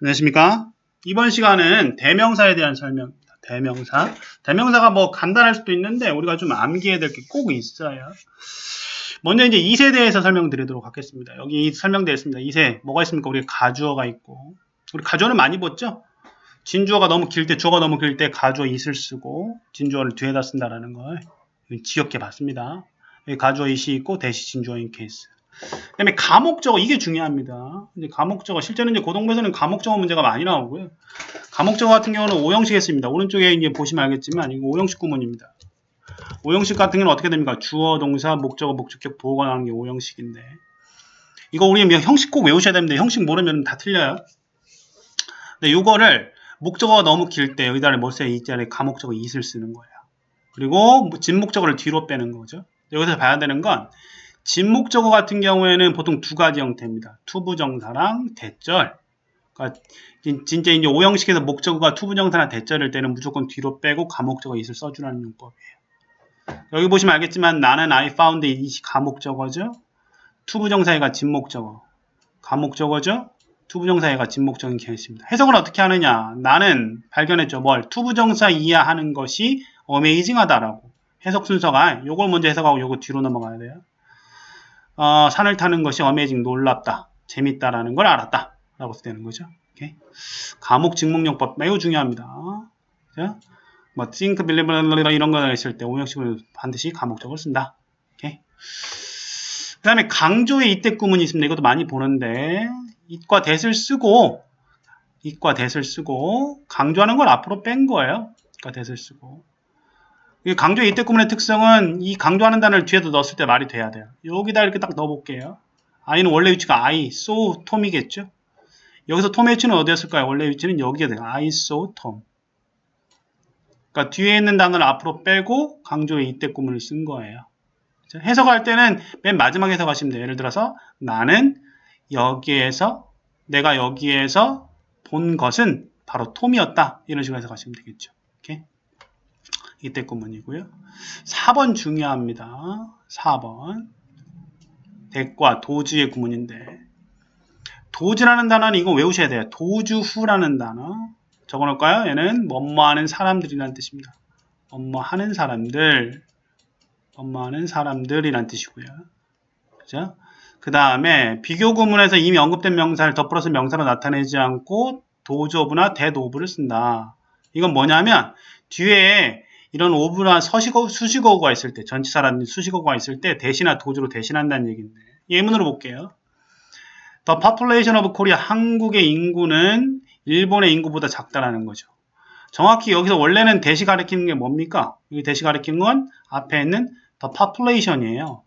안녕하십니까? 이번 시간은 대명사에 대한 설명입니다. 대명사가 뭐 간단할 수도 있는데 우리가 좀 암기해야 될 게 꼭 있어요. 먼저 이제 이세에 대해서 설명드리도록 하겠습니다. 여기 설명되어 있습니다. 이세 뭐가 있습니까? 우리 가주어가 있고, 우리 가주어는 많이 봤죠? 진주어가 너무 길 때, 주어가 너무 길 때 가주어 is를 쓰고 진주어를 뒤에다 쓴다라는 걸 지엽게 봤습니다. 여기 가주어 is이 있고 대시 진주어인 케이스. 그 다음에 가목적어, 이게 중요합니다. 이제 가목적어, 실제는 이제 고등부에서는 가목적어 문제가 많이 나오고요. 가목적어 같은 경우는 5형식 했습니다. 오른쪽에 이제 보시면 알겠지만, 이거 5형식 구문입니다. 5형식 같은 경우는 어떻게 됩니까? 주어, 동사, 목적어, 목적격, 보어가 나오는 게 5형식인데, 이거 우리 형식 꼭 외우셔야 됩니다. 형식 모르면 다 틀려요. 근데 이거를 목적어가 너무 길 때, 여기다 뭐 써요? 이 자리에 가목적어 is를 쓰는 거예요. 그리고 진목적어를 뒤로 빼는 거죠. 여기서 봐야 되는 건, 진목적어 같은 경우에는 보통 두 가지 형태입니다. 투부정사랑 대절. 그러니까 진짜 이제 5형식에서 목적어가 투부정사나 대절일 때는 무조건 뒤로 빼고 가목적어 is를 써주라는 용법이에요. 여기 보시면 알겠지만 나는 I found it이 가목적어죠. 투부정사가 진목적어. 가목적어죠. 투부정사가 진목적인 케이스입니다. 해석을 어떻게 하느냐. 나는 발견했죠. 뭘? 투부정사 이하하는 것이 어메이징하다라고. 해석 순서가 요걸 먼저 해석하고 요거 뒤로 넘어가야 돼요. 산을 타는 것이 어메이징, 놀랍다, 재밌다라는 걸 알았다 라고 되는 거죠. 오케이? 가목 직목용법 매우 중요합니다. 자, 뭐 think, believe 이런 거 있을 때 5형식을 반드시 가목적으로 쓴다. 오케이? 그 다음에 강조의 이때 구문이 있습니다. 이것도 많이 보는데 it과 that을 쓰고 강조하는 걸 앞으로 뺀 거예요. it과 that을 쓰고. 강조의 이때 구문의 특성은 이 강조하는 단어를 뒤에도 넣었을 때 말이 돼야 돼요. 여기다 이렇게 딱 넣어볼게요. I는 원래 위치가 I, saw, Tom이겠죠? 여기서 Tom의 위치는 어디였을까요? 원래 위치는 여기가 돼요. I saw Tom. 그러니까 뒤에 있는 단어를 앞으로 빼고 강조의 이때 구문을 쓴 거예요. 해석할 때는 맨 마지막에 해석하시면 돼요. 예를 들어서 나는 내가 여기에서 본 것은 바로 톰이었다. 이런 식으로 해석하시면 되겠죠. 오케이? 이때 구문이고요. 4번 중요합니다. 4번. 대과 도주의 구문인데 도주라는 단어는 이거 외우셔야 돼요. 도주후라는 단어. 적어놓을까요? 얘는 뭐뭐하는 사람들이라는 뜻입니다. 뭐뭐하는 사람들이라는 뜻이고요. 그죠? 그 다음에 비교 구문에서 이미 언급된 명사를 덧플러스 명사로 나타내지 않고 도주어부나 대도부를 쓴다. 이건 뭐냐면 뒤에 이런 오브나 수식어구가 있을 때, 전치사라든지 수식어구가 있을 때 대시나 도주로 대신한다는 얘기인데 예문으로 볼게요. The population of Korea, 한국의 인구는 일본의 인구보다 작다라는 거죠. 정확히 여기서 원래는 대시 가리키는 게 뭡니까? 여기 대시 가리키는 건 앞에 있는 the population이에요.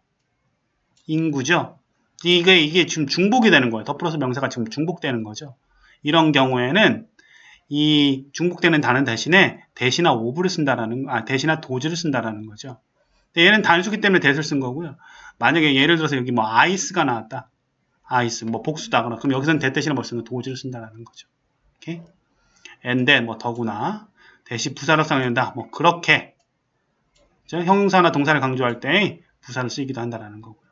인구죠. 이게 지금 중복이 되는 거예요. 더 플러스 명사가 지금 중복되는 거죠. 이런 경우에는 이 중복되는 단어 대신에 대시나 오브를 대시나 도즈를 쓴다라는 거죠. 얘는 단수기 때문에 대를 쓴 거고요. 만약에 예를 들어서 여기 뭐 아이스가 나왔다. 아이스, 뭐 복수다거나. 그럼 여기서는 대 대신에 뭘 쓰는 도즈를 쓴다라는 거죠. 오케이? and then 뭐 더구나. 대시 부사로 사용한다. 뭐 그렇게. 형용사나 동사를 강조할 때 부사를 쓰기도 한다라는 거고요.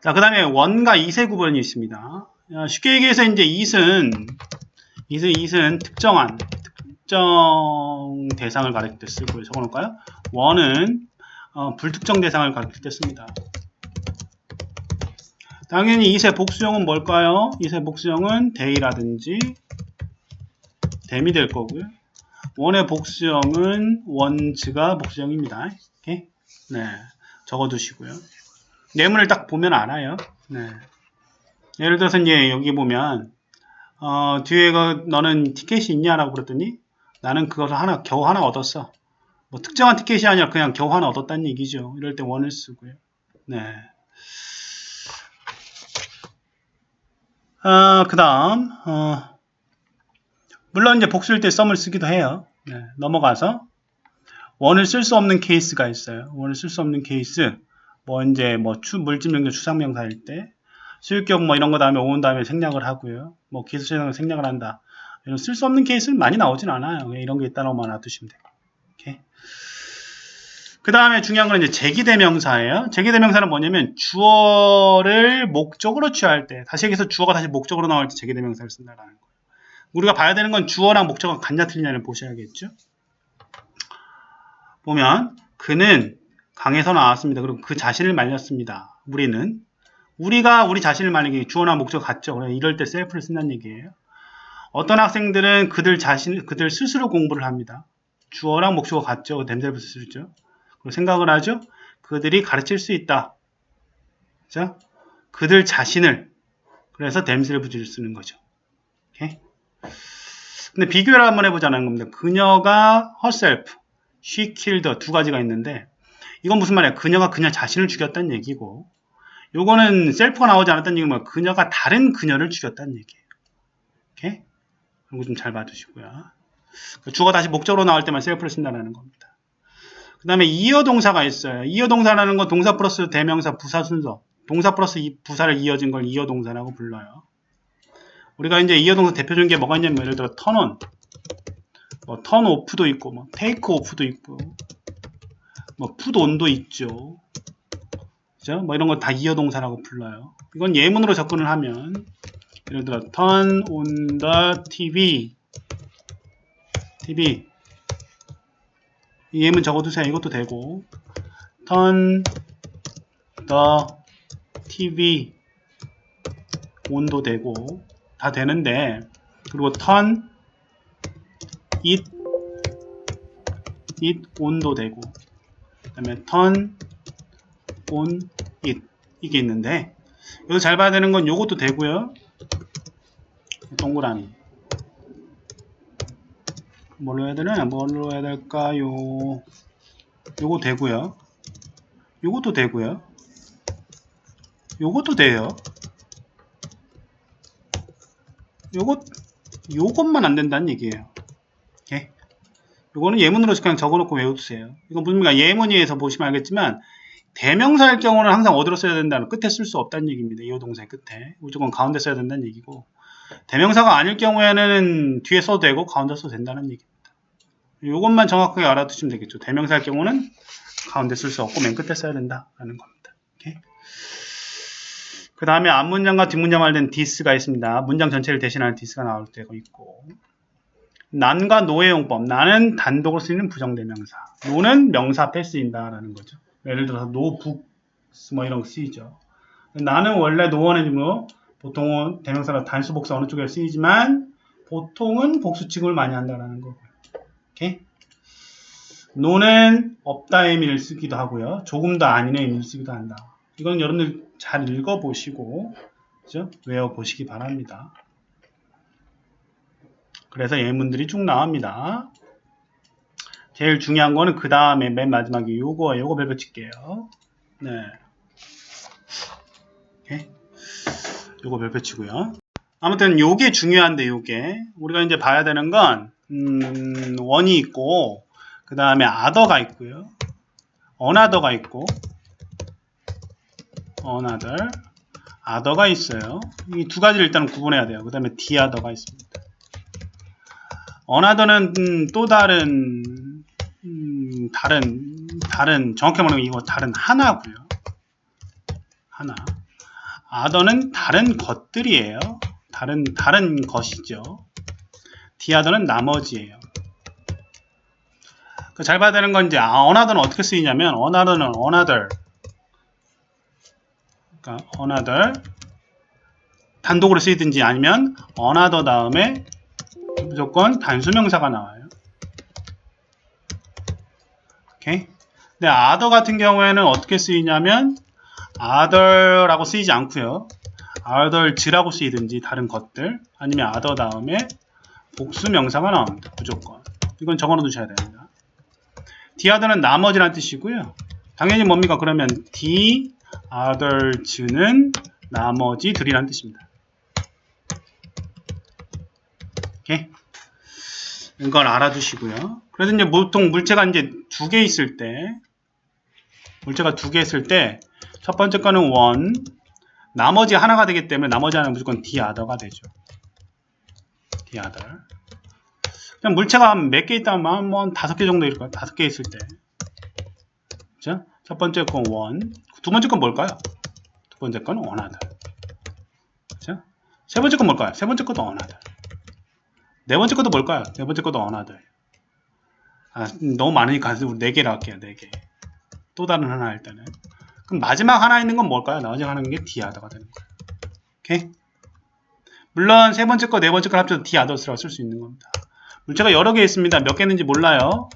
자, 그 다음에 원과 이세 구분이 있습니다. 쉽게 얘기해서 이제 it은 특정 대상을 가리킬 때 쓰고요. 적어놓을까요? 원은 불특정 대상을 가리킬 때 씁니다. 당연히 it의 복수형은 뭘까요? it의 복수형은 they라든지 them이 될 거고요. 원의 복수형은 ones가 복수형입니다. 오케이? 네, 적어두시고요. 예문을 딱 보면 알아요. 네. 예를 들어서 이제 여기 보면 뒤에 너는 티켓이 있냐라고 그랬더니 나는 그것을 겨우 하나 얻었어. 뭐 특정한 티켓이 아니라 그냥 겨우 하나 얻었다는 얘기죠. 이럴 때 원을 쓰고요. 네. 그 다음 물론 이제 복수일 때 썸을 쓰기도 해요. 네. 넘어가서 원을 쓸 수 없는 케이스가 있어요. 원을 쓸 수 없는 케이스 이제 물질명령 추상명사일 때 수유격 이런 거 다음에 온 다음에 생략을 하고요. 기술생을 생략을 한다. 이런 쓸 수 없는 케이스는 많이 나오진 않아요. 이런 게 있다고만 놔두시면 돼요. 오케이. 그 다음에 중요한 건 이제 제기대명사예요. 제기대명사는 뭐냐면 주어를 목적으로 취할 때, 다시 여기서 주어가 다시 목적으로 나올 때 제기대명사를 쓴다라는 거예요. 우리가 봐야 되는 건 주어랑 목적어가 같냐 틀리냐를 보셔야겠죠. 보면 그는 강에서 나왔습니다. 그리고 그 자신을 말렸습니다. 우리가 우리 자신을 말리기 주어나 목적어 같죠. 그래서 이럴 때 셀프를 쓴다는 얘기예요. 어떤 학생들은 그들 스스로 공부를 합니다. 주어랑 목적어 같죠. themselves 쓰죠. 그리고 생각을 하죠. 그들이 가르칠 수 있다. 그죠? 그들 자신을. 그래서 themselves를 쓰는 거죠. 오케이? 근데 비교를 한번 해보자는 겁니다. 그녀가 herself, she killed 두 가지가 있는데 이건 무슨 말이야? 그녀가 그녀 자신을 죽였다는 얘기고 요거는 셀프가 나오지 않았다는 얘기는 뭐야? 그녀가 다른 그녀를 죽였다는 얘기예요. 오케이? 이거 좀 잘 봐두시고요. 주어가 다시 목적으로 나올 때만 셀프를 쓴다는 겁니다. 그 다음에 이어 동사가 있어요. 이어 동사라는 건 동사 플러스 대명사 부사 순서. 동사 플러스 부사를 이어진 걸 이어 동사라고 불러요. 우리가 이제 이어 동사 대표적인 게 뭐가 있냐면 예를 들어 turn on, 뭐 turn off도 있고, 뭐 take off도 있고, 뭐 put on도 있죠. 그죠? 뭐 이런 거 다 이어 동사라고 불러요. 이건 예문으로 접근을 하면 예를 들어 turn on the TV 이 예문 적어두세요. 이것도 되고 turn the TV on도 되고 다 되는데 그리고 turn it on도 되고 그 다음에 turn on it 이게 있는데 여기서 잘 봐야 되는 건 요것도 되고요. 동그라미 뭘로 해야 되나? 뭘로 해야 될까요? 요거 되고요. 요것도 되고요. 요것도 돼요. 요것만 안 된다는 얘기예요. 오케이? 요거는 예문으로 그냥 적어놓고 외워두세요. 이건 무슨 말이야? 예문위에서 보시면 알겠지만 대명사일 경우는 항상 어디로 써야 된다는 끝에 쓸 수 없다는 얘기입니다. 이어 동사의 끝에 무조건 가운데 써야 된다는 얘기고 대명사가 아닐 경우에는 뒤에 써도 되고 가운데 써도 된다는 얘기입니다. 이것만 정확하게 알아두시면 되겠죠. 대명사일 경우는 가운데 쓸 수 없고 맨 끝에 써야 된다라는 겁니다. 그 다음에 앞문장과 뒷문장 관련된 this가 있습니다. 문장 전체를 대신하는 this가 나올 때가 있고 난과 노의 용법. 나는 단독으로 쓰이는 부정대명사. 노는 명사 앞에 쓰인다라는 거죠. 예를 들어서 no books 뭐 이런 거 쓰이죠. 나는 원래 노원은 뭐 보통은 대명사로 단수 복수 어느 쪽에 쓰이지만 보통은 복수칭을 많이 한다라는 거고요. 오케이? no는 없다의 의미를 쓰기도 하고요. 조금 더 아닌의 의미를 쓰기도 한다. 이건 여러분들 잘 읽어보시고 그죠? 외워보시기 바랍니다. 그래서 예문들이 쭉 나옵니다. 제일 중요한 거는 그 다음에 맨 마지막에 요거 별표 칠게요. 네. 오케이. 요거 별표 치고요. 아무튼 요게 중요한데 요게 우리가 이제 봐야 되는 건 원이 있고 그 다음에 other가 있고요. another가 있고 other가 있어요. 이 두 가지를 일단 구분해야 돼요. 그 다음에 the other가 있습니다. another는 또 다른 정확히 말하면 이거 다른 하나고요. 하나. other는 다른 것들이에요. 다른 것이죠. the other는 나머지예요. 잘 봐야 되는 건 이제 another는 어떻게 쓰이냐면 another는 another. 그러니까 another 단독으로 쓰이든지 아니면 another 다음에 무조건 단수명사가 나와요. 오케이. 근데 other 같은 경우에는 어떻게 쓰이냐면 other라고 쓰이지 않고요. others라고 쓰이든지 다른 것들 아니면 other 다음에 복수명사가 나옵니다. 무조건. 이건 적어 놓으셔야 됩니다. the other는 나머지란 뜻이고요. 당연히 뭡니까? 그러면 the others는 나머지들이란 뜻입니다. 오케이. 이걸 알아두시고요. 그래서 이제 보통 물체가 이제 두 개 있을 때, 첫 번째 거는 one, 나머지 하나가 되기 때문에 나머지 하나는 무조건 the other가 되죠. the other. 그냥 물체가 몇 개 있다면 뭐 5개 정도 있을 거예요. 5개 있을 때. 그죠? 첫 번째 건 one. 두 번째 건 뭘까요? 두 번째 건 another. 그죠? 세 번째 건 뭘까요? 세 번째 것도 another. 네 번째 것도 뭘까요? 네 번째 것도 another. 너무 많으니까 우리 네 개로 할게요. 네 개. 또 다른 하나 할 때는. 그럼 마지막 하나 있는 건 뭘까요? 마지막 하나 있는 게 the other가 되는 거예요. 오케이? 물론 세 번째 거, 네 번째 거 합쳐서 the others라고 쓸 수 있는 겁니다. 물체가 여러 개 있습니다. 몇 개 있는지 몰라요.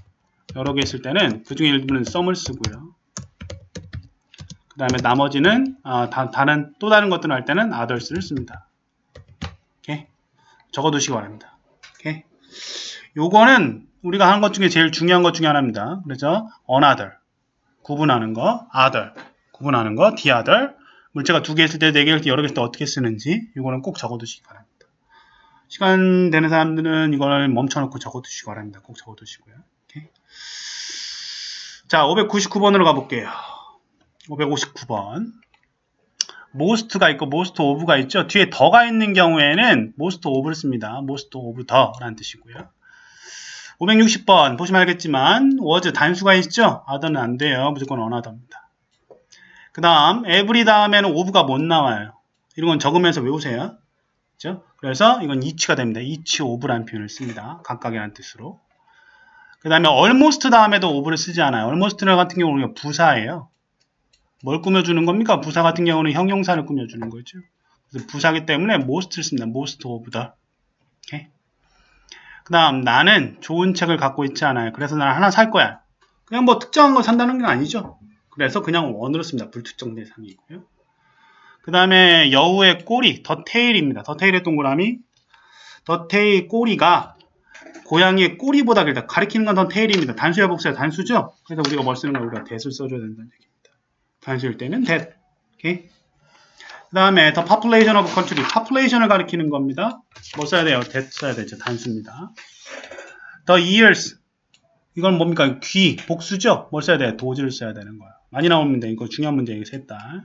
여러 개 있을 때는 그 중에 일부는 some을 쓰고요. 그 다음에 나머지는 또 다른 것들을 할 때는 others를 씁니다. 오케이? 적어두시기 바랍니다. 오케이? 요거는 우리가 하는 것 중에 제일 중요한 것 중에 하나입니다. 그래서 another 구분하는 거, other 구분하는 거, the other 물체가 두 개 있을 때, 네 개 있을 때, 여러 개 있을 때 어떻게 쓰는지 이거는 꼭 적어두시기 바랍니다. 시간 되는 사람들은 이걸 멈춰놓고 적어두시기 바랍니다. 꼭 적어두시고요. 오케이. 자, 599번으로 가볼게요. 559번. most가 있고 most of가 있죠. 뒤에 더가 있는 경우에는 most of를 씁니다. most of the라는 뜻이고요. 560번 보시면 알겠지만 was 단수가 있죠. other는 안 돼요. 무조건 another입니다. 그 다음 every 다음에는 of가 못 나와요. 이런 건 적으면서 외우세요. 그렇죠? 그래서 이건 each가 됩니다. each of라는 표현을 씁니다. 각각이라는 뜻으로. 그 다음에 almost 다음에도 of를 쓰지 않아요. almost 같은 경우는 부사예요. 뭘 꾸며주는 겁니까? 부사 같은 경우는 형용사를 꾸며주는 거죠. 그래서 부사기 때문에 most를 씁니다. most of the. 오케이? 그 다음 나는 좋은 책을 갖고 있지 않아요. 그래서 나는 하나 살 거야. 그냥 뭐 특정한 걸 산다는 게 아니죠. 그래서 그냥 원으로 씁니다. 불특정 대상이고요. 그 다음에 여우의 꼬리, 더 테일입니다. 더 테일의 동그라미. 더 테일 꼬리가 고양이의 꼬리보다 길다. 가리키는 건 더 테일입니다. 단수야 복수야 단수죠? 그래서 우리가 뭘 쓰는 거야? 우리가 that을 써줘야 된다는 얘기입니다. 단수일 때는 that. 오케이? 그 다음에 the population of country. population을 가리키는 겁니다. 뭐 써야 돼요? that 써야 되죠. 단수입니다. the ears. 이건 뭡니까? 귀, 복수죠? 뭘 써야 돼요? 도지를 써야 되는 거야. 많이 나옵니다. 이거 중요한 문제예요. 셋 다.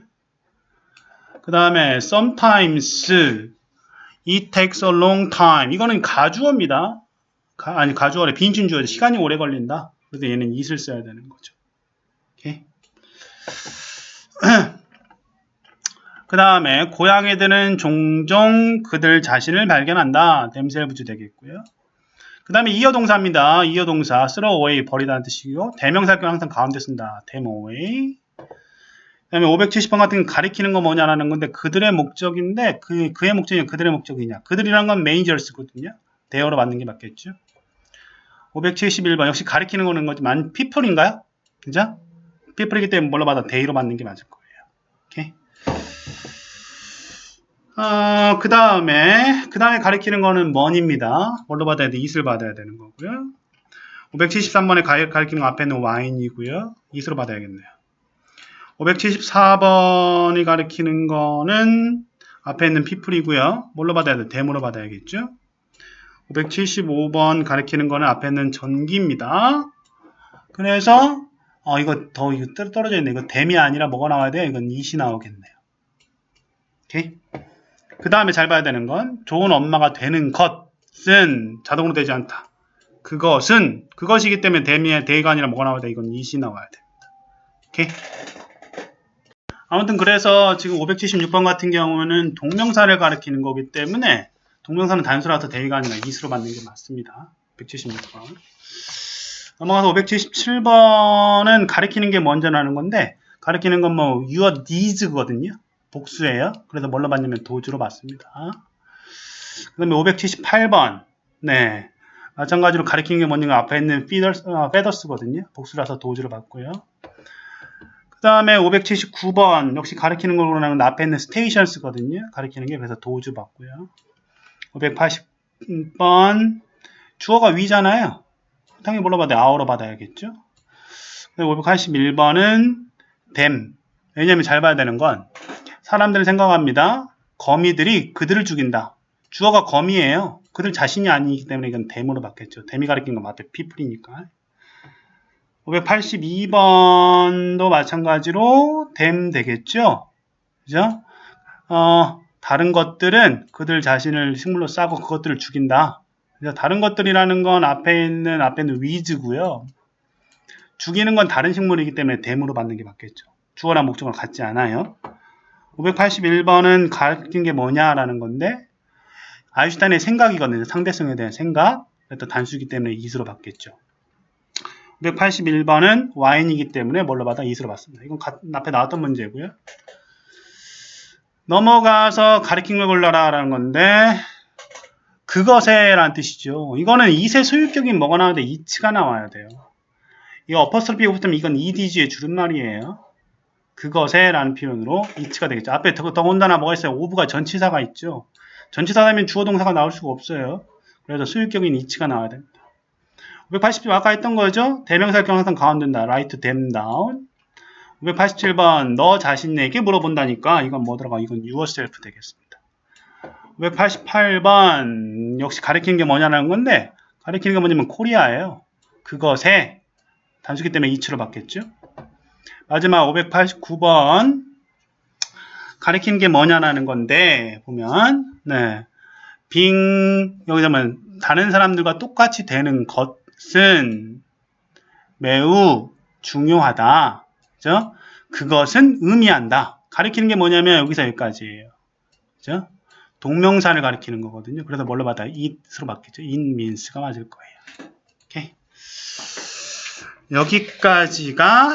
그 다음에 sometimes it takes a long time. 이거는 가주어입니다. 가주어래. 빈춘 주어죠. 시간이 오래 걸린다. 그래서 얘는 it을 써야 되는 거죠. 오케이. 그 다음에 고양이들은 종종 그들 자신을 발견한다. themselves 되겠고요. 그 다음에 이어동사입니다. 이어동사 throw away 버리다는 뜻이고요. 대명사격은 항상 가운데 쓴다. them away. 그 다음에 570번 같은 건 가리키는 거 뭐냐라는 건데 그들의 목적인데 그의 목적이냐 그들의 목적이냐. 그들이란 건 mangers거든요. 대어로 맞는 게 맞겠죠. 571번 역시 가리키는 거는 거지만 people인가요? 그죠? people이기 때문에 뭘로 받아? they로 맞는 게 맞을 거예요. 오케이. 그 다음에 가리키는 거는 money입니다. 뭘로 받아야 돼? it을 받아야 되는 거고요. 573번에 가리키는 거 앞에 있는 wine이고요. it으로 받아야겠네요. 574번이 가리키는 거는 앞에 있는 people이고요. 뭘로 받아야 돼? them으로 받아야겠죠. 575번 가리키는 거는 앞에 있는 전기입니다. 그래서 이거 떨어져 있네. 이거 them이 아니라 뭐가 나와야 돼? 이건 it이 나오겠네요. 오케이. 그 다음에 잘 봐야 되는 건 좋은 엄마가 되는 것은 자동으로 되지 않다. 그것이기 때문에 they가 아니라 뭐가 나와야 돼? 이건 it이 나와야 됩니다. 오케이. 아무튼 그래서 지금 576번 같은 경우는 동명사를 가리키는 거기 때문에 동명사는 단수라서 they가 아니라 it으로 받는 게 맞습니다. 176번. 넘어가서 577번은 가리키는 게 먼저라는 건데 가리키는 건 뭐 your needs거든요. 복수예요. 그래서 뭘로 받냐면 도주로 받습니다. 그 다음에 578번. 네. 마찬가지로 가리키는 게 뭔가 앞에 있는 feathers거든요. 복수라서 도주로 받고요. 그 다음에 579번. 역시 가리키는 걸로 나오는 앞에 있는 stations거든요. 가리키는 게 그래서 도주 받고요. 580번. 주어가 위잖아요. 당연히 뭘로 받아요? our로 받아야겠죠. 581번은 them. 왜냐면 잘 봐야 되는 건 사람들은 생각합니다. 거미들이 그들을 죽인다. 주어가 거미예요. 그들 자신이 아니기 때문에 이건 them으로 받겠죠. them이 가리키는 건 앞에 people이니까. 582번도 마찬가지로 them 되겠죠. 그죠? 다른 것들은 그들 자신을 식물로 싸고 그것들을 죽인다. 그래서 다른 것들이라는 건 앞에 있는 with고요. 죽이는 건 다른 식물이기 때문에 댐으로 받는 게 맞겠죠. 주어랑 목적어랑 같지 않아요. 581번은 가르친 게 뭐냐라는 건데 아인슈타인의 생각이거든요. 상대성에 대한 생각. 또 단수이기 때문에 이수로 받겠죠. 581번은 와인이기 때문에 뭘로 받아? 이수로 받습니다. 이건 앞에 나왔던 문제고요. 넘어가서 가리킨 걸 골라라 라는 건데 그것에 라는 뜻이죠. 이거는 이세 소유격인 뭐가 나오는데 이치가 나와야 돼요. 이거 어퍼스트로피가 붙으면 이건 edg의 줄임말이에요. 그것에 라는 표현으로 이치가 되겠죠. 앞에 더군다나 뭐가 있어요? 오브가 전치사가 있죠. 전치사라면 주어 동사가 나올 수가 없어요. 그래서 소유격인 이치가 나와야 됩니다. 580번 아까 했던 거죠. 대명사일 경우 항상 가운데다 write them down. 587번 너 자신에게 물어본다니까 이건 뭐 들어가? 이건 yourself 되겠습니다. 588번 역시 가리키는 게 뭐냐는 건데 가리키는 게 뭐냐면 코리아예요. 그것에 단수기 때문에 이치로 받겠죠. 마지막 589번 가리키는 게 뭐냐라는 건데 보면 네. 여기서 보면 다른 사람들과 똑같이 되는 것은 매우 중요하다. 그죠? 그것은 의미한다. 가리키는 게 뭐냐면 여기서 여기까지예요. 그죠? 동명사를 가리키는 거거든요. 그래서 뭘로 받아요? it으로 받겠죠. it means가 맞을 거예요. 오케이. 여기까지가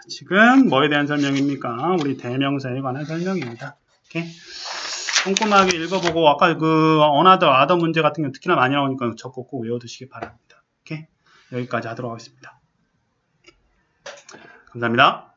지금 뭐에 대한 설명입니까? 우리 대명사에 관한 설명입니다. 오케이. 꼼꼼하게 읽어보고 아까 그 어나더 아더 문제 같은 경우 특히나 많이 나오니까 적고 꼭 외워두시기 바랍니다. 오케이. 여기까지 하도록 하겠습니다. 감사합니다.